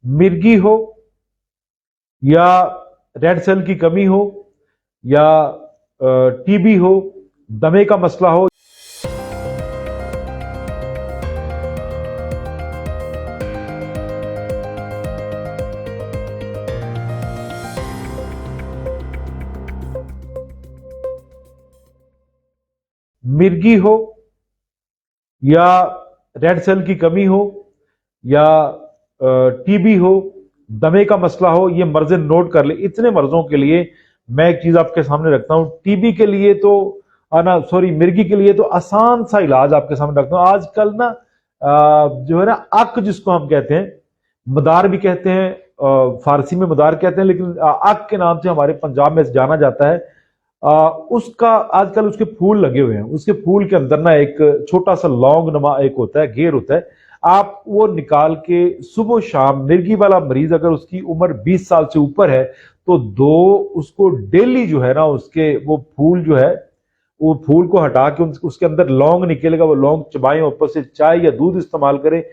मिर्गी हो या रेड सेल की कमी हो या टीबी हो, दमे का मसला हो। मिर्गी हो या रेड सेल की कमी हो या टीबी हो, दमे का मसला हो, ये मर्ज़े नोट कर ले। इतने मर्जों के लिए मैं एक चीज आपके सामने रखता हूं। टीबी के लिए तो मिर्गी के लिए तो आसान सा इलाज आपके सामने रखता हूं। आजकल ना जो है ना अक जिसको हम कहते हैं, मदार भी कहते हैं, फारसी में मदार कहते हैं, लेकिन अक के नाम से हमारे पंजाब में जाना जाता है। उसका आजकल उसके फूल लगे हुए हैं। उसके फूल के अंदर ना एक छोटा सा लौंग नमा एक होता है, घेर होता है। आप वो निकाल के सुबह शाम, मिर्गी वाला मरीज अगर उसकी उम्र 20 साल से ऊपर है तो दो उसको डेली जो है ना उसके वो फूल जो है, वो फूल को हटा के उसके अंदर लौंग निकलेगा, वो लौंग चबाएं, ऊपर से चाय या दूध इस्तेमाल करें।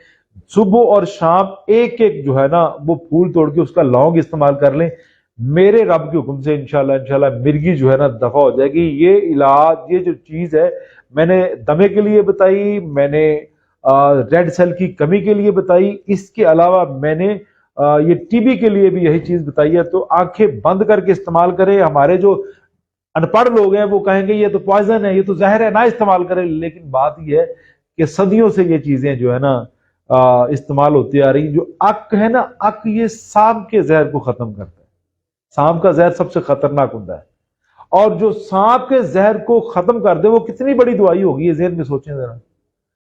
सुबह और शाम एक एक जो है ना वो फूल तोड़ के उसका लौंग इस्तेमाल कर लें। मेरे रब के हुक्म से इंशाल्लाह इंशाल्लाह मिर्गी जो है ना दफा हो जाएगी। ये इलाज, ये जो चीज है मैंने दमे के लिए बताई, मैंने रेड सेल की कमी के लिए बताई, इसके अलावा मैंने ये टीबी के लिए भी यही चीज बताई है। तो आंखें बंद करके इस्तेमाल करें। हमारे जो अनपढ़ लोग हैं वो कहेंगे ये तो पॉइजन है, ये तो जहर है, ना इस्तेमाल करें। लेकिन बात यह है कि सदियों से ये चीजें जो है ना इस्तेमाल होती आ रही। जो अक है ना, अक ये सांप के जहर को खत्म करता है। सांप का जहर सबसे खतरनाक होता है, और जो सांप के जहर को खत्म कर दे वो कितनी बड़ी दवाई होगी, ये ज़हन में सोचें जरा।